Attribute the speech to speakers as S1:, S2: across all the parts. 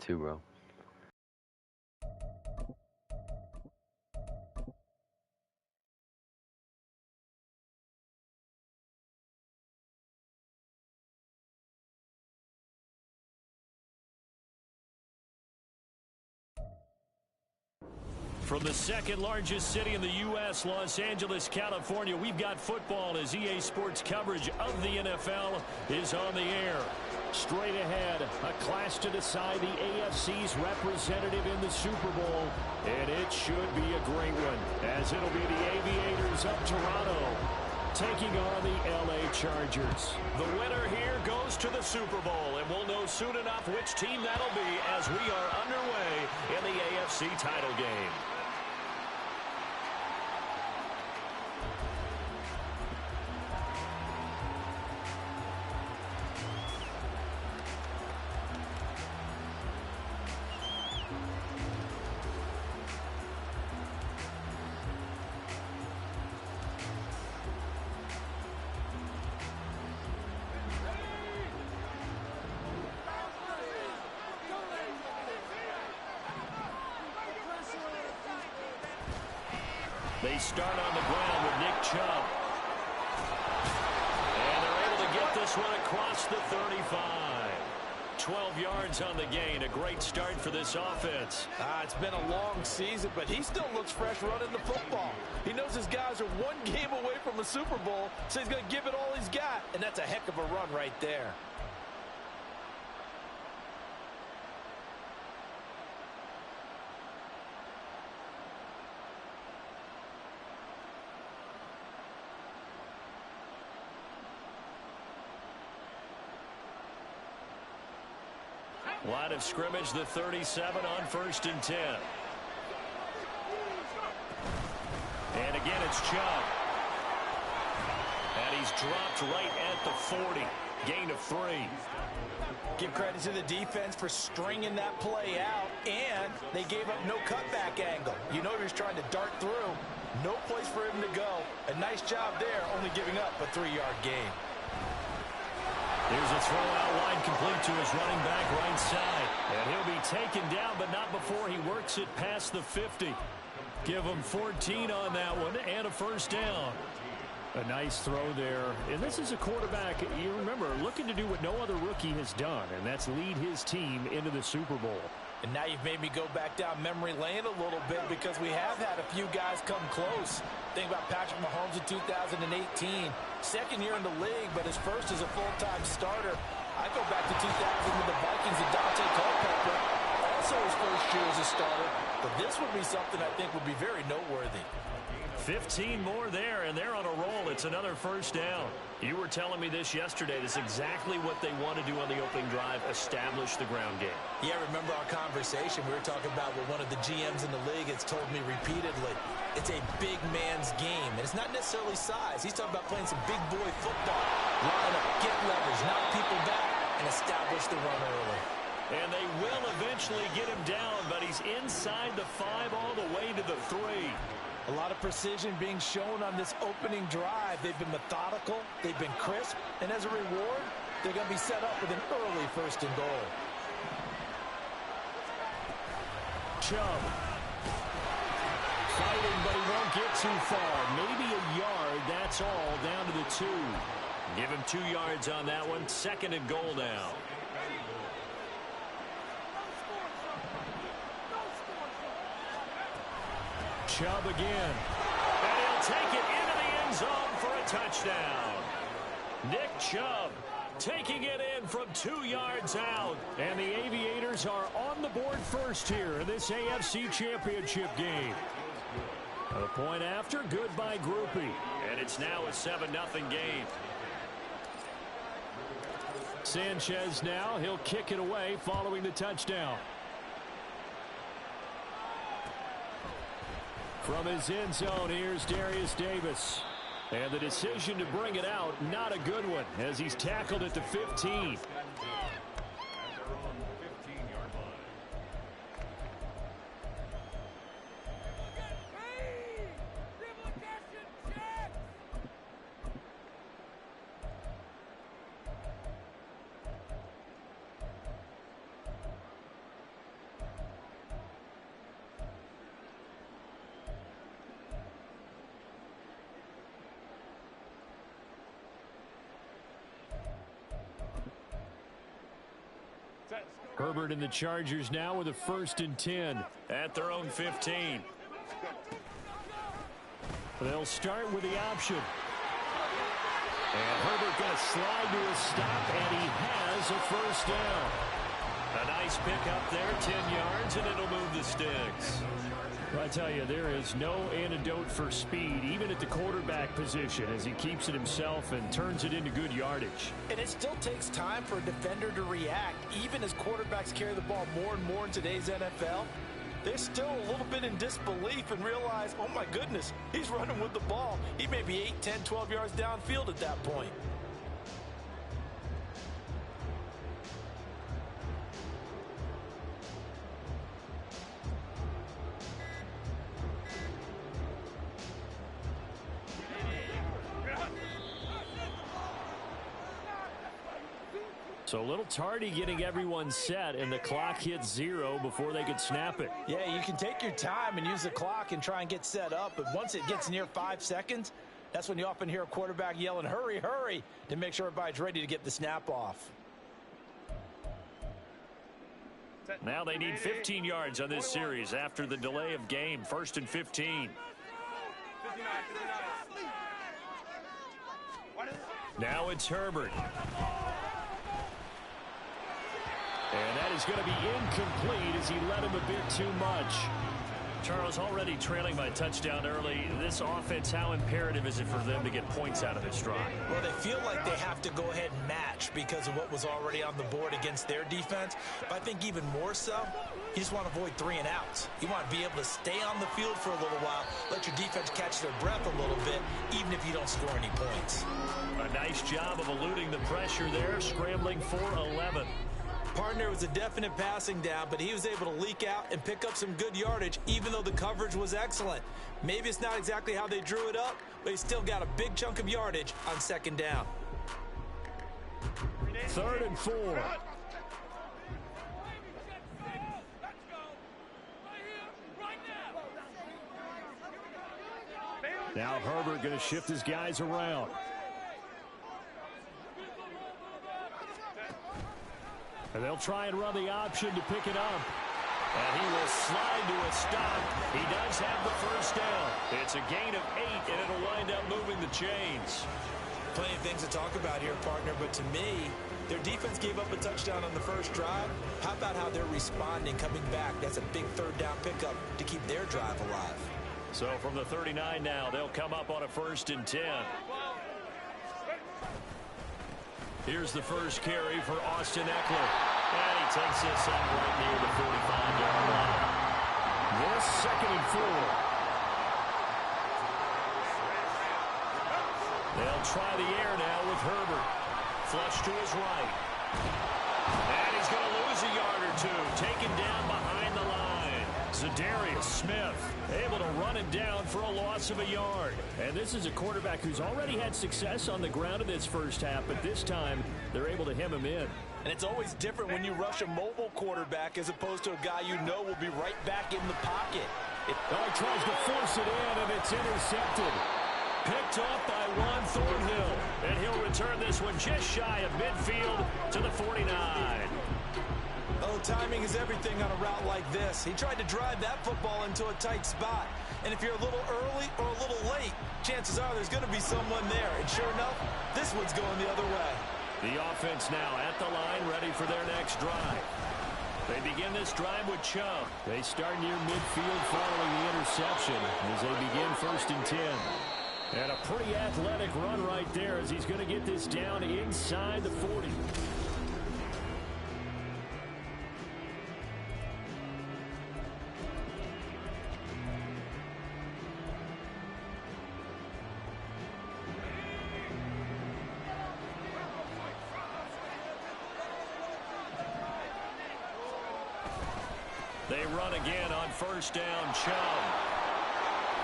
S1: too, bro.
S2: From the second largest city in the U.S., Los Angeles, California, we've got football as EA Sports coverage of the NFL is on the air. Straight ahead, a clash to decide the AFC's representative in the Super Bowl. And it should be a great one, as it'll be the Aviators of Toronto taking on the LA Chargers. The winner here goes to the Super Bowl, and we'll know soon enough which team that'll be as we are underway in the AFC title game. They start on the ground with Nick Chubb. And they're able to get this one across the 35. 12 yards on the gain. A great start for this offense.
S3: It's been a long season, but he still looks fresh running the football. He knows his guys are one game away from a Super Bowl, so he's going to give it all he's got. And that's a heck of a run right there.
S2: Line of scrimmage, the 37 on 1st and 10. And again, it's Chubb. And he's dropped right at the 40. Gain of 3.
S3: Give credit to the defense for stringing that play out, and they gave up no cutback angle. You know he was trying to dart through. No place for him to go. A nice job there, only giving up a 3-yard gain.
S2: Here's a throw out wide complete to his running back right side. And he'll be taken down, but not before he works it past the 50. Give him 14 on that one and a first down. A nice throw there. And this is a quarterback, you remember, looking to do what no other rookie has done, and that's lead his team into the Super Bowl.
S3: And now you've made me go back down memory lane a little bit because we have had a few guys come close. Think about Patrick Mahomes in 2018. Second year in the league, but his first as a full-time starter. I go back to 2000 with the Vikings and Dante Culpepper. Also his first year as a starter. But this would be something I think would be very noteworthy.
S2: 15 more there, and they're on a roll. It's another first down. You were telling me this yesterday. This is exactly what they want to do on the opening drive, establish the ground game.
S3: Yeah, remember our conversation. We were talking about what one of the GMs in the league has told me repeatedly. It's a big man's game, and it's not necessarily size. He's talking about playing some big boy football. Line up, get leverage, knock people back, and establish the run early.
S2: And they will eventually get him down, but he's inside the 5 all the way to the 3.
S3: A lot of precision being shown on this opening drive. They've been methodical, they've been crisp, and as a reward, they're going to be set up with an early 1st and goal.
S2: Chubb. Fighting, but he won't get too far. Maybe a yard, that's all, down to the 2. Give him 2 yards on that one. 2nd and goal now. Chubb again. And he'll take it into the end zone for a touchdown. Nick Chubb taking it in from 2 yards out. And the Aviators are on the board first here in this AFC Championship game. A point after, good by Groupie. And it's now a 7-0 game. Sanchez now, he'll kick it away following the touchdown. From his end zone, here's Darius Davis. And the decision to bring it out, not a good one, as he's tackled at the 15. Herbert and the Chargers now with a 1st and 10 at their own 15. They'll start with the option. And Herbert going to slide to a stop, and he has a 1st down. A nice pick up there, 10 yards, and it'll move the sticks. Well, I tell you, there is no antidote for speed, even at the quarterback position, as he keeps it himself and turns it into good yardage.
S3: And it still takes time for a defender to react, even as quarterbacks carry the ball more and more in today's NFL. They're still a little bit in disbelief and realize, oh my goodness, he's running with the ball. He may be 8, 10, 12 yards downfield at that point.
S2: So a little tardy getting everyone set, and the clock hits 0 before they could snap it.
S3: Yeah, you can take your time and use the clock and try and get set up, but once it gets near 5 seconds, that's when you often hear a quarterback yelling, hurry, hurry, to make sure everybody's ready to get the snap off.
S2: Now they need 15 yards on this series after the delay of game. 1st and 15. Now it's Herbert. And that is going to be incomplete as he led him a bit too much. Charles, already trailing by touchdown early. This offense, how imperative is it for them to get points out of this drive?
S3: Well, they feel like they have to go ahead and match because of what was already on the board against their defense. But I think even more so, you just want to avoid 3 and outs. You want to be able to stay on the field for a little while, let your defense catch their breath a little bit, even if you don't score any points.
S2: A nice job of eluding the pressure there, scrambling for 11.
S3: Partner was a definite passing down, but he was able to leak out and pick up some good yardage, even though the coverage was excellent. Maybe it's not exactly how they drew it up, but he still got a big chunk of yardage on 2nd down.
S2: 3rd and 4. Now Herbert going to shift his guys around. And they'll try and run the option to pick it up. And he will slide to a stop. He does have the 1st down. It's a gain of 8, and it'll wind up moving the chains.
S3: Plenty of things to talk about here, partner, but to me, their defense gave up a touchdown on the first drive. How about how they're responding, coming back? That's a big 3rd down pickup to keep their drive alive.
S2: So from the 39 now, they'll come up on a 1st and 10. Here's the first carry for Austin Eckler. And he takes this up right near the 45-yard line. This 2nd and 4. They'll try the air now with Herbert. Flush to his right. And he's going to lose a yard or 2. Taken down behind the line. Zadarius Smith able to run it down for a loss of a yard. And this is a quarterback who's already had success on the ground in this first half, but this time they're able to hem him in.
S3: And it's always different when you rush a mobile quarterback as opposed to a guy you know will be right back in the pocket.
S2: He tries to force it in, and it's intercepted. Picked up by Juan Thornhill. And he'll return this one just shy of midfield to the 49.
S3: Oh, timing is everything on a route like this. He tried to drive that football into a tight spot. And if you're a little early or a little late, chances are there's going to be someone there. And sure enough, this one's going the other way.
S2: The offense now at the line, ready for their next drive. They begin this drive with Chubb. They start near midfield following the interception as they begin 1st and 10. And a pretty athletic run right there as he's going to get this down inside the 40. They run again on 1st down, Chubb.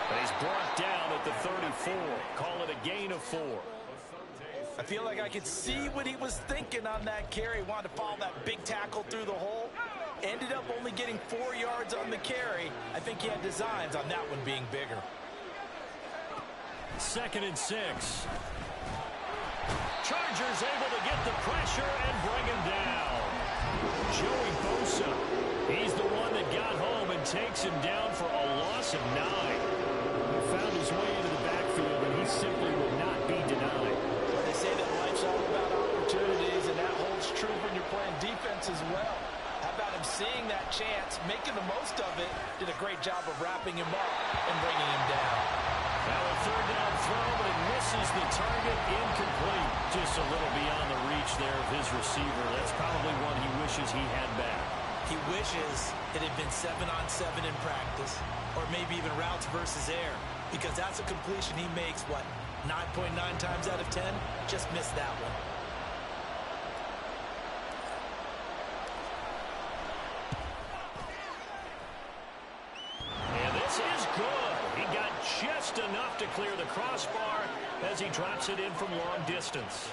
S2: And he's brought down at the 34. Call it a gain of 4.
S3: I feel like I could see what he was thinking on that carry. Wanted to follow that big tackle through the hole. Ended up only getting 4 yards on the carry. I think he had designs on that one being bigger.
S2: 2nd and 6. Chargers able to get the pressure and bring him down. Joey Bosa. He's the one that got home and takes him down for a loss of 9. He found his way into the backfield, and he simply will not be denied.
S3: Well, they say that life's all about opportunities, and that holds true when you're playing defense as well. How about him seeing that chance, making the most of it, did a great job of wrapping him up and bringing him down.
S2: Now a third down throw, but it misses the target, incomplete. Just a little beyond the reach there of his receiver. That's probably one he wishes he had back.
S3: He wishes it had been 7-on-7 in practice, or maybe even routes versus air, because that's a completion he makes, 9.9 times out of 10? Just missed that one.
S2: And this is good. He got just enough to clear the crossbar as he drops it in from long distance.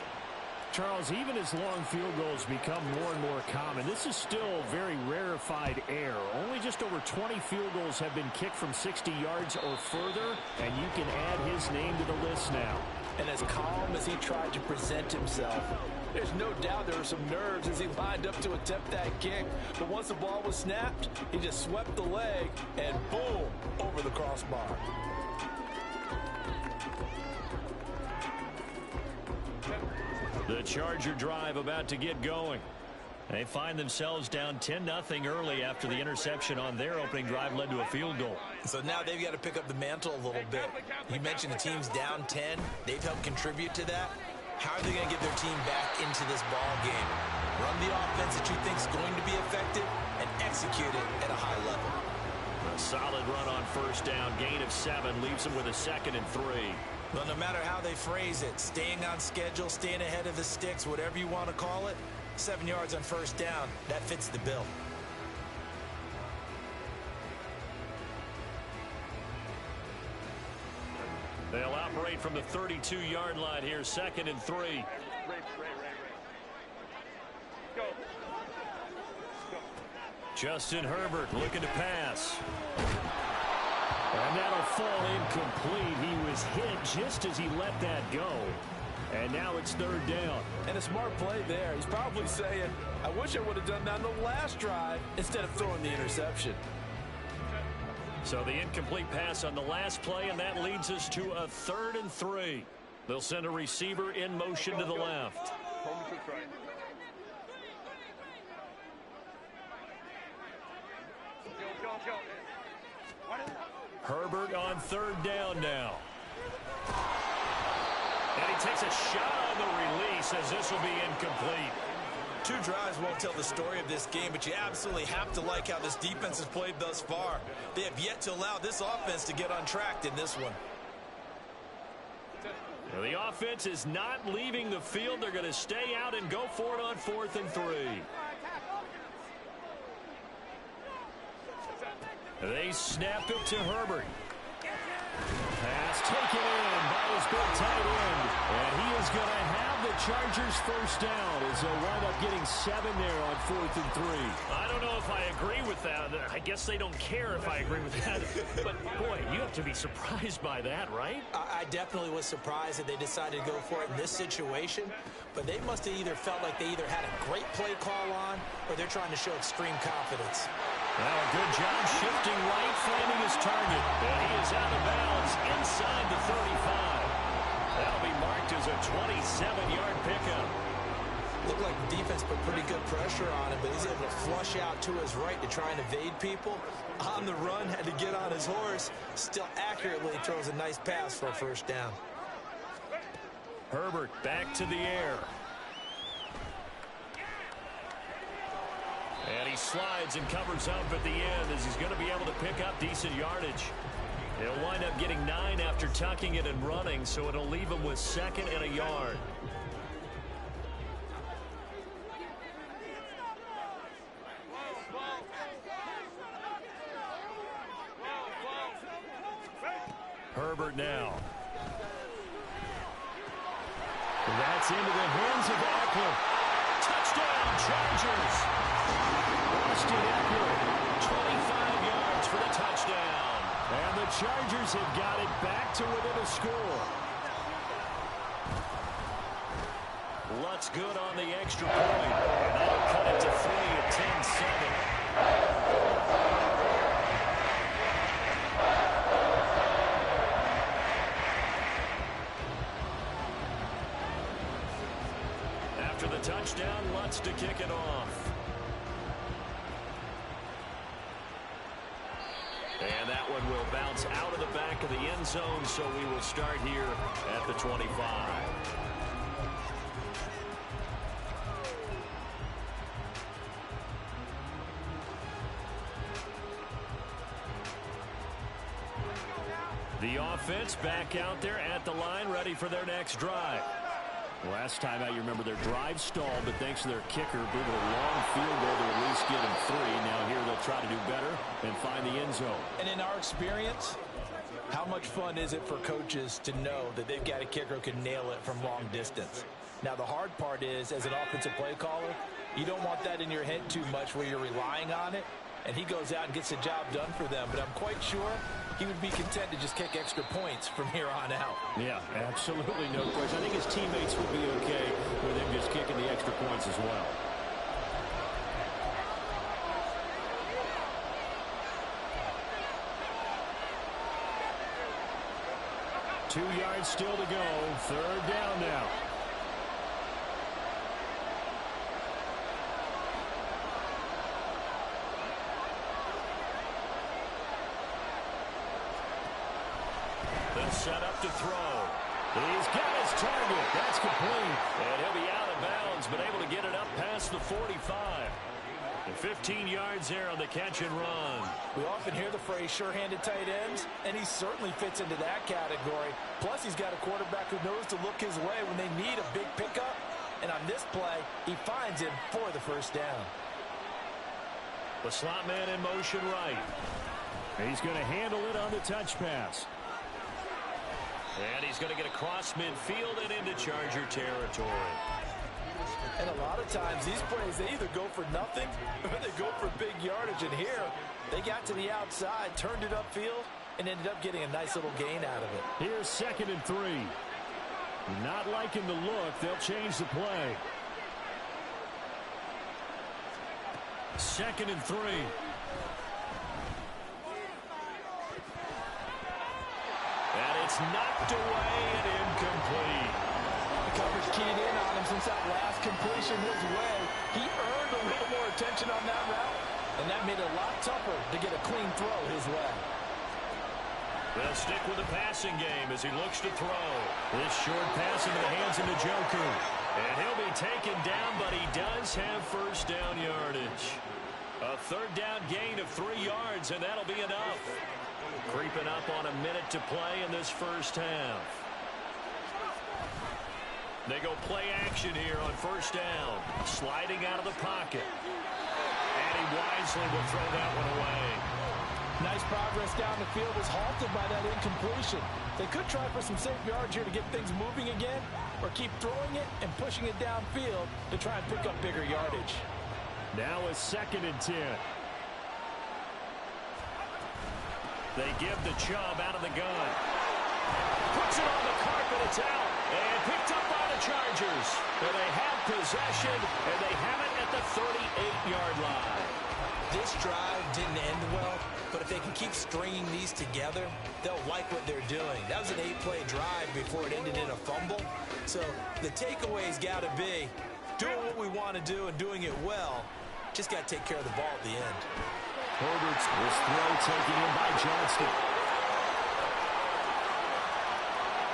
S2: Charles, even as long field goals become more and more common, this is still very rarefied air. Only just over 20 field goals have been kicked from 60 yards or further, and you can add his name to the list now.
S3: And as calm as he tried to present himself, there's no doubt there were some nerves as he lined up to attempt that kick. But once the ball was snapped, he just swept the leg and boom, over the crossbar.
S2: The Charger drive about to get going. They find themselves down 10-0 early after the interception on their opening drive led to a field goal.
S3: So now they've got to pick up the mantle a little bit. You mentioned the team's down 10. They've helped contribute to that. How are they going to get their team back into this ball game? Run the offense that you think is going to be effective and execute it at a high level.
S2: A solid run on first down. Gain of 7 leaves them with a 2nd and 3.
S3: Well, no matter how they phrase it, staying on schedule, staying ahead of the sticks, whatever you want to call it, 7 yards on first down, that fits the bill.
S2: They'll operate from the 32-yard line here, 2nd and 3. Justin Herbert looking to pass. And that'll fall incomplete. He was hit just as he let that go. And now it's 3rd down.
S3: And a smart play there. He's probably saying, I wish I would have done that on the last drive instead of throwing the interception.
S2: So the incomplete pass on the last play, and that leads us to a 3rd and 3. They'll send a receiver in motion to the left. Herbert on 3rd down now. And he takes a shot on the release as this will be incomplete.
S3: 2 drives won't tell the story of this game, but you absolutely have to like how this defense has played thus far. They have yet to allow this offense to get on track in this one.
S2: Well, the offense is not leaving the field. They're going to stay out and go for it on 4th and 3. They snap it to Herbert. Pass taken in by his big tight end. And he is going to have the Chargers first down as they'll wind up getting 7 there on 4th and 3. I don't know if I agree with that. I guess they don't care if I agree with that. But, boy, you have to be surprised by that, right?
S3: I definitely was surprised that they decided to go for it in this situation. But they must have either felt like they either had a great play call on or they're trying to show extreme confidence.
S2: Well, a good job shifting right, finding his target. And he is out of bounds inside the 35. That'll be marked as a 27-yard pickup.
S3: Looked like the defense put pretty good pressure on him, but he's able to flush out to his right to try and evade people. On the run, had to get on his horse. Still accurately throws a nice pass for a first down.
S2: Herbert back to the air. And he slides and covers up at the end as he's going to be able to pick up decent yardage. He'll wind up getting 9 after tucking it and running, so it'll leave him with 2nd and a yard. Herbert now. That's into the hands of Eckler. Touchdown, Chargers. Austin Eckler, 25 yards for the touchdown. And the Chargers have got it back to within a score. Lutz good on the extra point. And that'll cut it to 3 at 10-7. After the touchdown, Lutz to kick it off. And that one will bounce out of the back of the end zone, so we will start here at the 25. The offense back out there at the line, ready for their next drive. Last time out, you remember their drive stalled, but thanks to their kicker, being a long field goal to at least get them 3. Now here they'll try to do better and find the end zone.
S3: And in our experience, how much fun is it for coaches to know that they've got a kicker who can nail it from long distance? Now, the hard part is, as an offensive play caller, you don't want that in your head too much where you're relying on it, and he goes out and gets the job done for them. But I'm quite sure he would be content to just kick extra points from here on out.
S2: Yeah, absolutely no question. I think his teammates would be okay with him just kicking the extra points as well. Two yards still to go. Third down now. Set up to throw. He's got his target. That's complete. And he'll be out of bounds, but able to get it up past the 45. And 15 yards there on the catch and run.
S3: We often hear the phrase sure-handed tight ends, and he certainly fits into that category. Plus, he's got a quarterback who knows to look his way when they need a big pickup. And on this play, he finds him for the first down.
S2: The slot man in motion right. He's going to handle it on the touch pass. And he's going to get across midfield and into Charger territory.
S3: And a lot of times, these plays, they either go for nothing or they go for big yardage. And here, they got to the outside, turned it upfield, and ended up getting a nice little gain out of it.
S2: Here's 2nd and 3. Not liking the look. They'll change the play. 2nd and 3. And it's knocked away and incomplete.
S3: The coverage keyed in on him since that last completion his way. He earned a little more attention on that route, and that made it a lot tougher to get a clean throw his way.
S2: They'll stick with the passing game as he looks to throw. This short pass into the hands of Njoku. And he'll be taken down, but he does have first down yardage. A third down gain of 3 yards, and that'll be enough. Creeping up on a minute to play in this first half. They go play action here on first down. Sliding out of the pocket. And he wisely will throw that one away.
S3: Nice progress down the field was halted by that incompletion. They could try for some safe yards here to get things moving again, or keep throwing it and pushing it downfield to try and pick up bigger yardage.
S2: Now a 2nd and 10. They give the Chubb out of the gun. Puts it on the carpet. It's out. And picked up by the Chargers. And they have possession, and they have it at the 38-yard line.
S3: This drive didn't end well, but if they can keep stringing these together, they'll like what they're doing. That was an 8-play drive before it ended in a fumble. So the takeaway's got to be doing what we want to do and doing it well. Just got to take care of the ball at the end.
S2: Herbert's this throw taken in by Johnston.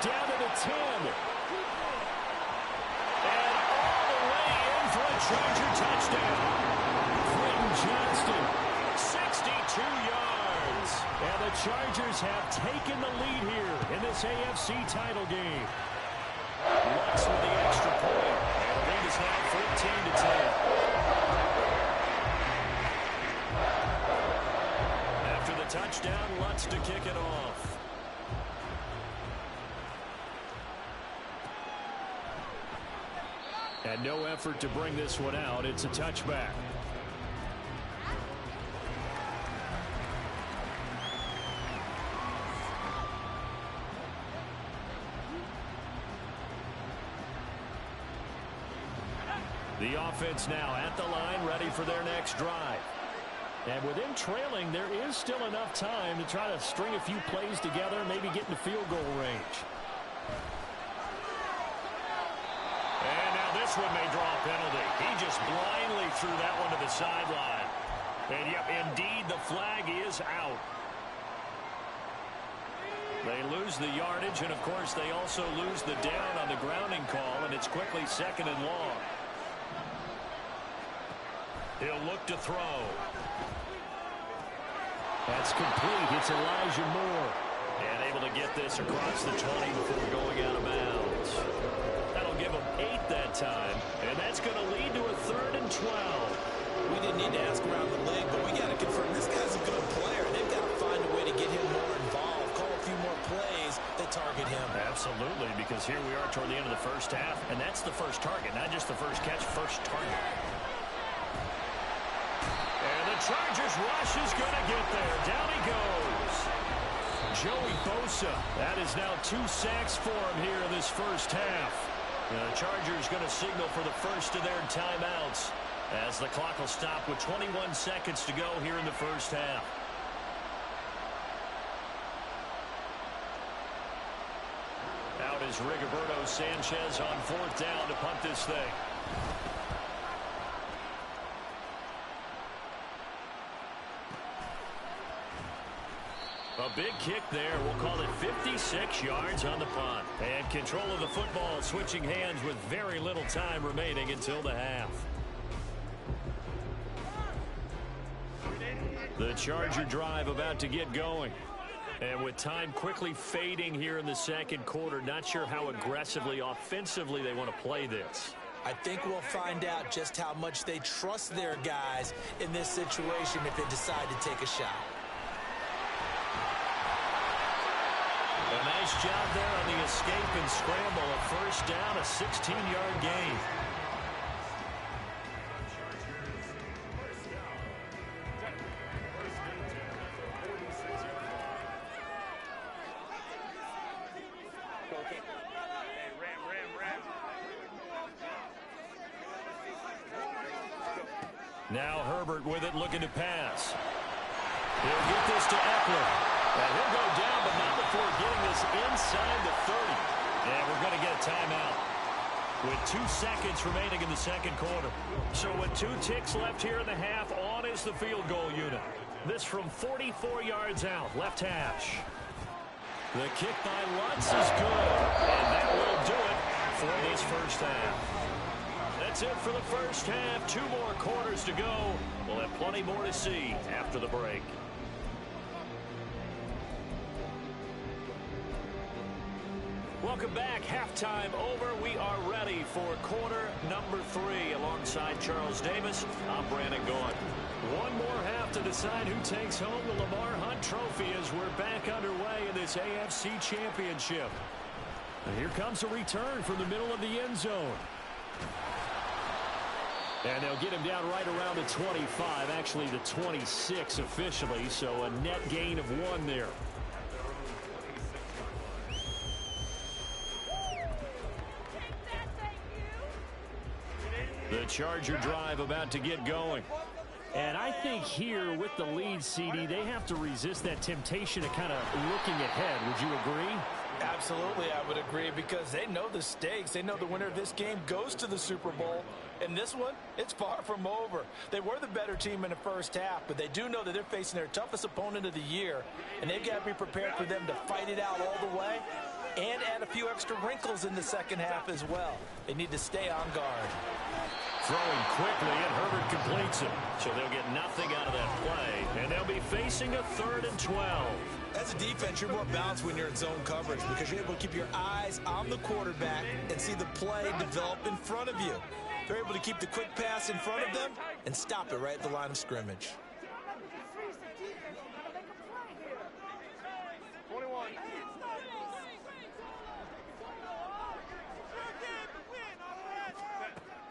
S2: Down to the 10. And all the way in for a Charger touchdown. Quentin Johnston, 62 yards. And the Chargers have taken the lead here in this AFC title game. Lutz with the extra point. And the lead is now 14-10. Touchdown, Lutz to kick it off. And no effort to bring this one out. It's a touchback. The offense now at the line, ready for their next drive. And with them trailing, there is still enough time to try to string a few plays together, maybe get in the field goal range. And now this one may draw a penalty. He just blindly threw that one to the sideline. And, yep, indeed, the flag is out. They lose the yardage, and, of course, they also lose the down on the grounding call, and it's quickly 2nd and long. He'll look to throw. That's complete. It's Elijah Moore. And able to get this across the 20 before going out of bounds. That'll give him 8 that time, and that's going to lead to a 3rd and 12.
S3: We didn't need to ask around the league, but we got to confirm this guy's a good player. They've got to find a way to get him more involved, call a few more plays that target him.
S2: Absolutely, because here we are toward the end of the first half, and that's the first target, not just the first catch, first target. And the Chargers rush is going to get there. Down he goes. Joey Bosa. That is now 2 sacks for him here in this first half. The Chargers going to signal for the first of their timeouts, as the clock will stop with 21 seconds to go here in the first half. Out is Rigoberto Sanchez on 4th down to punt this thing. A big kick there. We'll call it 56 yards on the punt. And control of the football switching hands with very little time remaining until the half. The Charger drive about to get going. And with time quickly fading here in the second quarter, not sure how aggressively, offensively they want to play this.
S3: I think we'll find out just how much they trust their guys in this situation if they decide to take a shot.
S2: A nice job there on the escape and scramble. A first down, a 16-yard gain. Now Herbert with it, looking to pass. He'll get this to Eckler. And he'll go down, but not before getting this inside the 30. And we're going to get a timeout with 2 seconds remaining in the second quarter. So with 2 ticks left here in the half, on is the field goal unit. This from 44 yards out, left hash. The kick by Lutz is good, and that will do it for this first half. That's it for the first half. 2 more quarters to go. We'll have plenty more to see after the break. Welcome back. Halftime over. We are ready for quarter number 3. Alongside Charles Davis, I'm Brandon Gaughan. One more half to decide who takes home the Lamar Hunt Trophy as we're back underway in this AFC Championship. And here comes a return from the middle of the end zone. And they'll get him down right around the 25, actually the 26 officially, so a net gain of 1 there. The Charger drive about to get going. And I think here with the lead, CD, they have to resist that temptation of kind of looking ahead. Would you agree?
S3: Absolutely, I would agree, because they know the stakes. They know the winner of this game goes to the Super Bowl. And this one, it's far from over. They were the better team in the first half, but they do know that they're facing their toughest opponent of the year, and they've got to be prepared for them to fight it out all the way and add a few extra wrinkles in the second half as well. They need to stay on guard.
S2: Throwing quickly, and Herbert completes it. So they'll get nothing out of that play, and they'll be facing a 3rd and 12.
S3: As a defense, you're more balanced when you're in zone coverage because you're able to keep your eyes on the quarterback and see the play develop in front of you. They're able to keep the quick pass in front of them and stop it right at the line of scrimmage.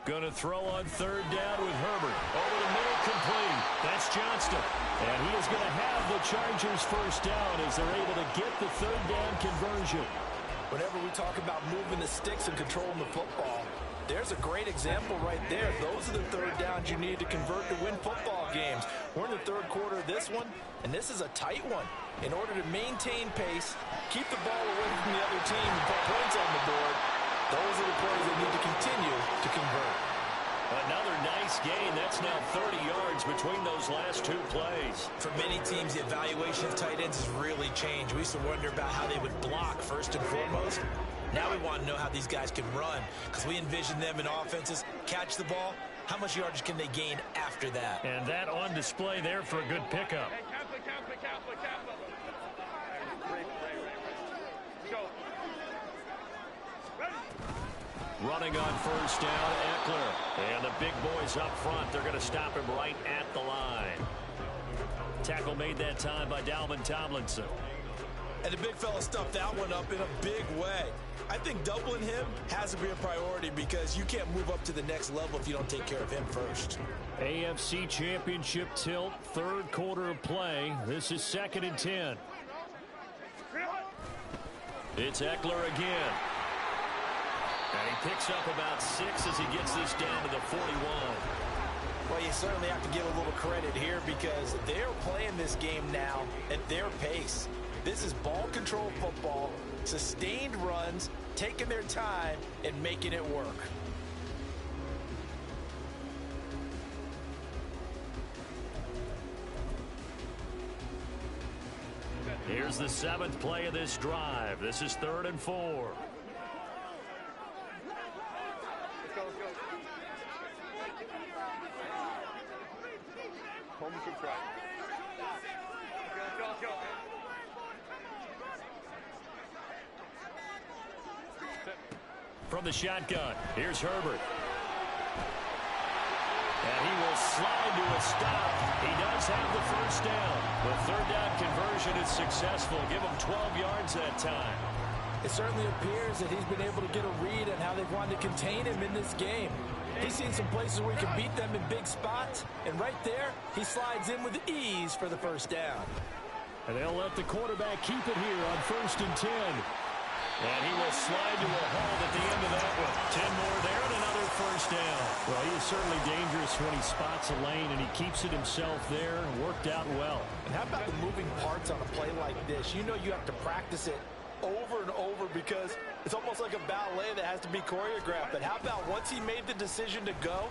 S2: Going to throw on 3rd down with Herbert. Over the middle, complete. That's Johnston. And he is going to have the Chargers first down as they're able to get the 3rd down conversion.
S3: Whenever we talk about moving the sticks and controlling the football, There's a great example right there. Those are the third downs you need to convert to win football games. We're in the third quarter of this one, and this is a tight one. In order to maintain pace, keep the ball away from the other team, and put points on the board, those are the plays they need to continue to convert.
S2: Another nice gain. That's now 30 yards between those last two plays.
S3: For many teams, the evaluation of tight ends has really changed. We used to wonder about how they would block first and foremost. Now we want to know how these guys can run, because we envision them in offenses catch the ball. How much yardage can they gain after that?
S2: And that on display there for a good pickup. Running on first down, Eckler. And the big boys up front, they're going to stop him right at the line. Tackle made that time by Dalvin Tomlinson.
S3: And the big fella stuffed that one up in a big way. I think doubling him has to be a priority, because you can't move up to the next level if you don't take care of him first.
S2: AFC Championship tilt, third quarter of play. This is 2nd and 10. It's Eckler again. And he picks up about 6 as he gets this down to the 41.
S3: Well, you certainly have to give a little credit here, because they're playing this game now at their pace. This is ball control football, sustained runs, taking their time and making it work.
S2: Here's the 7th play of this drive. This is 3rd and 4. From the shotgun, here's Herbert. And he will slide to a stop. He does have the first down. The third down conversion is successful. Give him 12 yards that time.
S3: It certainly appears that he's been able to get a read on how they've wanted to contain him in this game. He's seen some places where he can beat them in big spots, and right there, he slides in with ease for the first down.
S2: And they'll let the quarterback keep it here on 1st and 10. And he will slide to a halt at the end of that one. 10 more there and another first down. Well, he is certainly dangerous when he spots a lane, and he keeps it himself there. Worked out well.
S3: And how about the moving parts on a play like this? You know you have to practice it over and over, because it's almost like a ballet that has to be choreographed. But how about once he made the decision to go,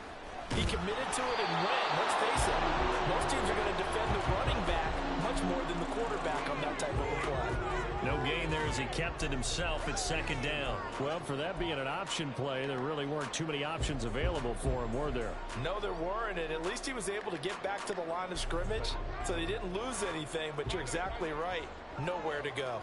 S3: he committed to it and went. Let's face it, most teams are going to defend the running back much more than the quarterback on that type of a play.
S2: No gain there as he kept it himself at 2nd down. Well, for that being an option play, there really weren't too many options available for him, were there?
S3: No, there weren't, and at least he was able to get back to the line of scrimmage, so he didn't lose anything. But you're exactly right, nowhere to go.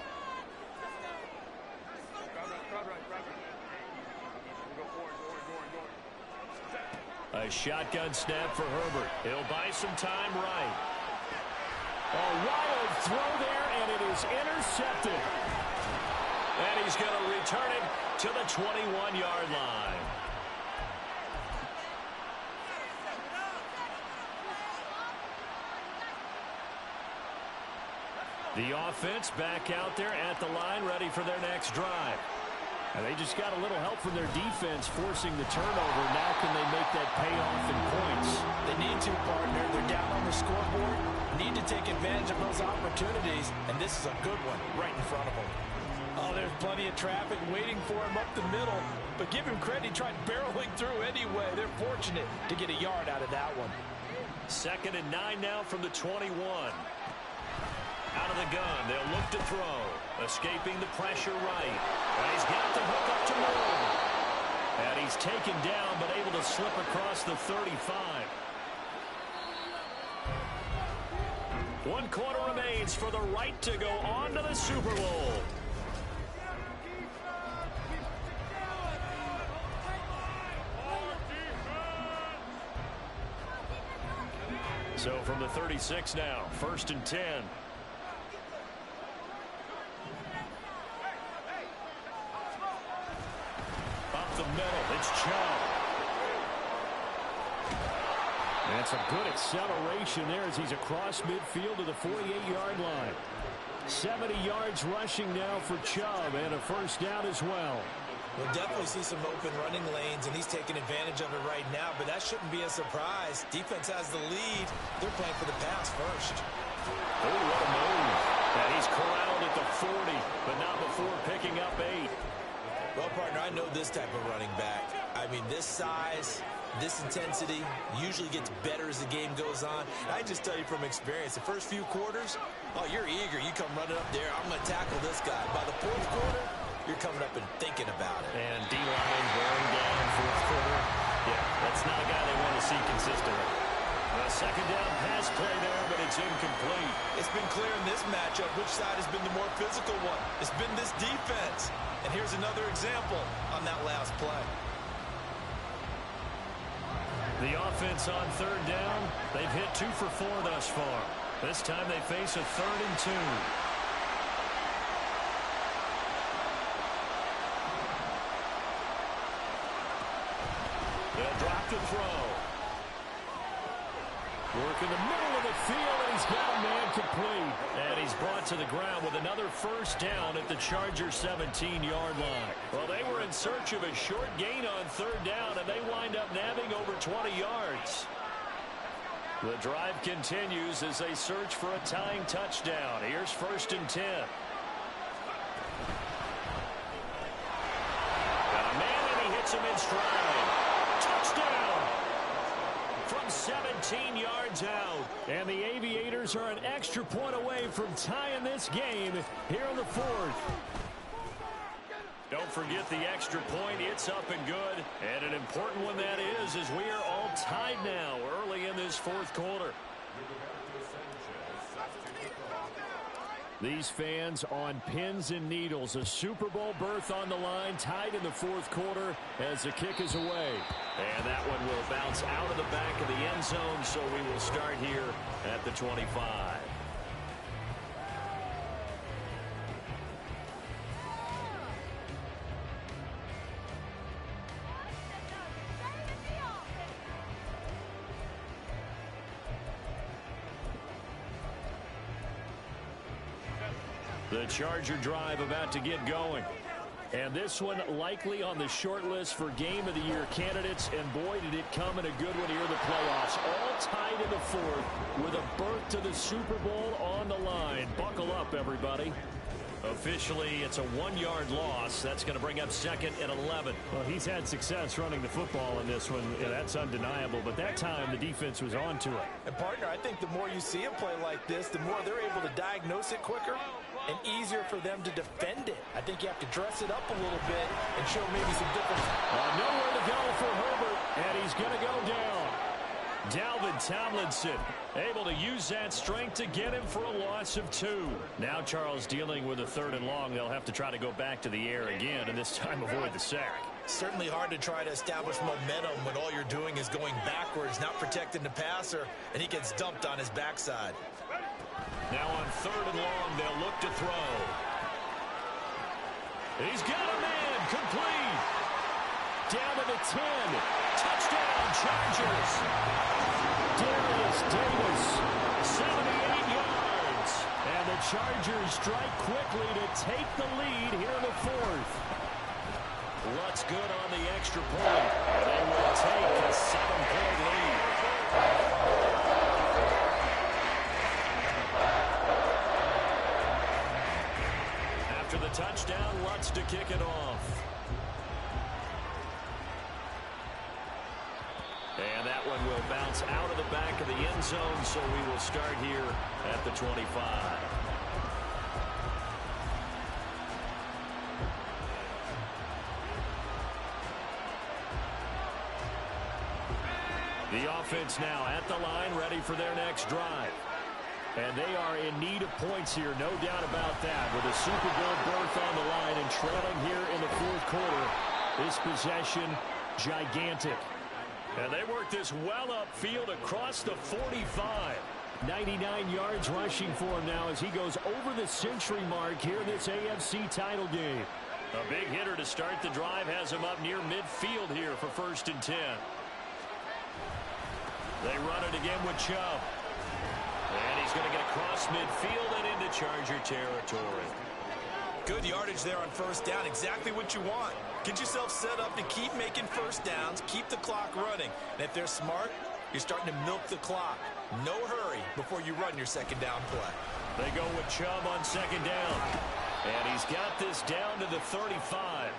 S2: A shotgun snap for Herbert. He'll buy some time right. A wild throw there, and it is intercepted. And he's going to return it to the 21-yard line. The offense back out there at the line, ready for their next drive. And they just got a little help from their defense forcing the turnover. Now can they make that pay off in points?
S3: They need to, partner. They're down on the scoreboard. Need to take advantage of those opportunities. And this is a good one right in front of them. Oh, there's plenty of traffic waiting for him up the middle. But give him credit. He tried barreling through anyway. They're fortunate to get a yard out of that one.
S2: 2nd and 9 now from the 21. Out of the gun, they'll look to throw. Escaping the pressure right. And he's got the hook up to Moore. And he's taken down, but able to slip across the 35. 1 quarter remains for the right to go on to the Super Bowl. So from the 36 now, 1st and 10. Up the middle, it's Chubb. And it's a good acceleration there as he's across midfield to the 48-yard line. 70 yards rushing now for Chubb, and a first down as well.
S3: We'll definitely see some open running lanes, and he's taking advantage of it right now, but that shouldn't be a surprise. Defense has the lead. They're playing for the pass first.
S2: Oh, what a move. And he's corralled at the 40, but not before picking up 8.
S3: Well, partner, I know this type of running back. I mean, this size, this intensity usually gets better as the game goes on. I just tell you from experience, the first few quarters, oh, you're eager. You come running up there. I'm going to tackle this guy. By the fourth quarter, you're coming up and thinking about it.
S2: And D-line wearing down fourth quarter. Yeah, that's not a guy they want to see consistently. A second down pass play there, but it's incomplete.
S3: It's been clear in this matchup which side has been the more physical one. It's been this defense. And here's another example on that last play.
S2: The offense on third down, they've hit 2 for 4 thus far. This time they face a 3rd and 2. They'll drop to throw. Work in the middle of the field, and he's got a man complete. And he's brought to the ground with another first down at the Chargers' 17-yard line. Well, they were in search of a short gain on third down, and they wind up nabbing over 20 yards. The drive continues as they search for a tying touchdown. Here's 1st and 10. Got a man, and he hits him in stride. Touchdown! From 17 yards out. And the Aviators are an extra point away from tying this game here in the 4th. Don't forget the extra point. It's up and good. And an important one that is, as we are all tied now early in this 4th quarter. These fans on pins and needles. A Super Bowl berth on the line, tied in the 4th quarter as the kick is away. And that one will bounce out of the back of the end zone, so we will start here at the 25. The Charger drive about to get going. And this one likely on the short list for Game of the Year candidates. And boy, did it come in a good one here in the playoffs. All tied in the 4th with a berth to the Super Bowl on the line. Buckle up, everybody. Officially, it's a 1-yard loss. That's going to bring up 2nd and 11.
S1: Well, he's had success running the football in this one. Yeah, that's undeniable. But that time, the defense was on to it.
S3: And, partner, I think the more you see him play like this, the more they're able to diagnose it quicker and easier for them to defend it. I think you have to dress it up a little bit and show maybe some difference.
S2: Nowhere to go for Herbert, and he's going to go down. Dalvin Tomlinson able to use that strength to get him for a loss of 2. Now Charles dealing with a 3rd and long. They'll have to try to go back to the air again, and this time avoid the sack.
S3: Certainly hard to try to establish momentum when all you're doing is going backwards, not protecting the passer, and he gets dumped on his backside.
S2: Now on 3rd and long, they'll look to throw. He's got a man complete. Down to the 10. Touchdown, Chargers. Darius Davis, 78 yards. And the Chargers strike quickly to take the lead here in the 4th. What's good on the extra point? They will take a 7-point lead. After the touchdown, Lutz to kick it off. And that one will bounce out of the back of the end zone, so we will start here at the 25. The offense now at the line, ready for their next drive. And they are in need of points here, no doubt about that. With a Super Bowl berth on the line and trailing here in the 4th quarter, this possession gigantic. And they work this well upfield across the 45. 99 yards rushing for him now as he goes over the century mark here in this AFC title game. A big hitter to start the drive has him up near midfield here for 1st and 10. They run it again with Chubb. And he's going to get across midfield and into Charger territory.
S3: Good yardage there on 1st down. Exactly what you want. Get yourself set up to keep making first downs, keep the clock running. And if they're smart, you're starting to milk the clock. No hurry before you run your second down play.
S2: They go with Chubb on second down. And he's got this down to the 35.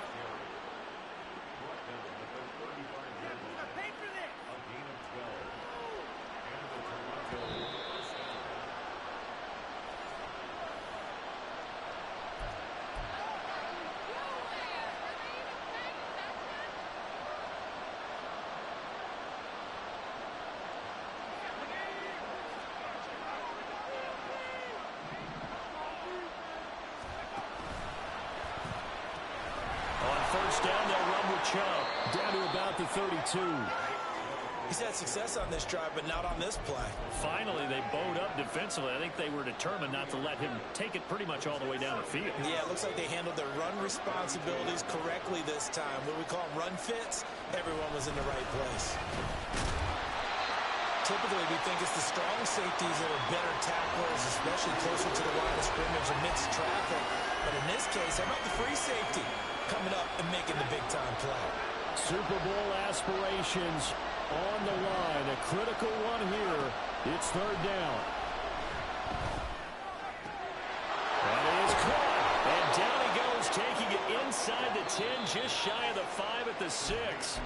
S2: First down, they'll run with Chubb. Down to about the 32.
S3: He's had success on this drive, but not on this play.
S2: Finally, they bowed up defensively. I think they were determined not to let him take it pretty much all the way down the field.
S3: Yeah, it looks like they handled their run responsibilities correctly this time. What we call them run fits, everyone was in the right place. Typically, we think it's the strong safeties that are better tacklers, especially closer to the line of scrimmage amidst traffic. But in this case, how about the free safety coming up and making the big-time play?
S2: Super Bowl aspirations on the line. A critical one here. It's third down. That is caught. And down he goes, taking it inside the 10, just shy of the 5 at the 6.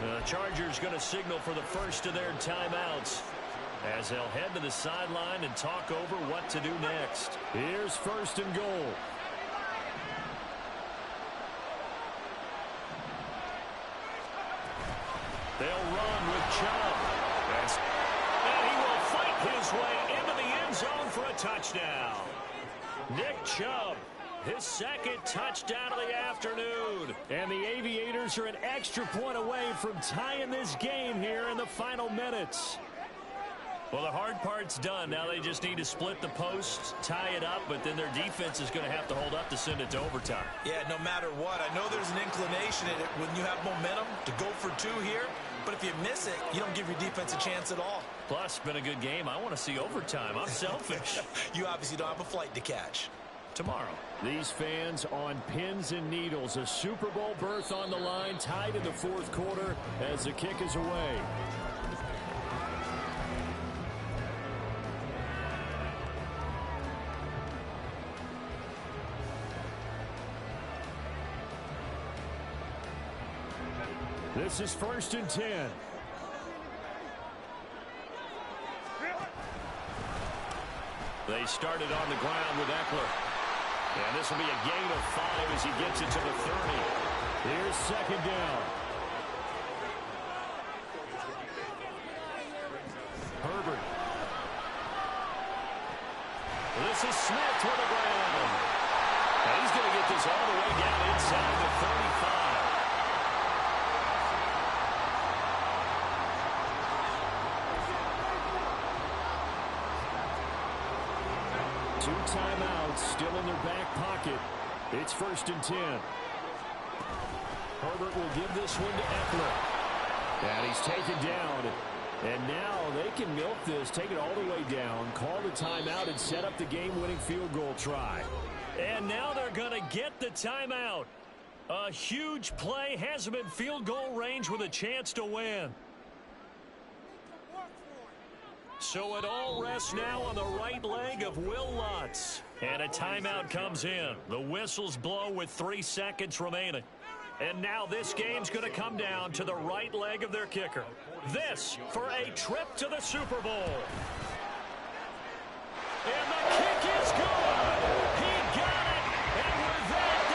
S2: The Chargers going to signal for the first of their timeouts as they'll head to the sideline and talk over what to do next. Here's first and goal. They'll run with Chubb. And he will fight his way into the end zone for a touchdown. Nick Chubb, his second touchdown of the afternoon. And the Aviators are an extra point away from tying this game here in the final minutes. Well, the hard part's done. Now they just need to split the post, tie it up, but then their defense is going to have to hold up to send it to overtime.
S3: Yeah, no matter what. I know there's an inclination in it when you have momentum to go for two here, but if you miss it, you don't give your defense a chance at all.
S2: Plus, been a good game. I want to see overtime. I'm selfish.
S3: You obviously don't have a flight to catch.
S2: Tomorrow. These fans on pins and needles. A Super Bowl berth on the line, tied in the fourth quarter as the kick is away. This is first and 10. They started on the ground with Eckler. And this will be a gain of 5 as he gets it to the 30. Here's second down. Herbert. This is Smith with the ground. And he's going to get this all the way down inside the 35. Two timeouts still in their back pocket. It's first and 10. Herbert will give this one to Eckler. And he's taken down. And now they can milk this, take it all the way down, call the timeout, and set up the game-winning field goal try. And now they're going to get the timeout. A huge play, has him in field goal range with a chance to win. So it all rests now on the right leg of Will Lutz. And a timeout comes in. The whistles blow with 3 seconds remaining. And now this game's going to come down to the right leg of their kicker. This for a trip to the Super Bowl.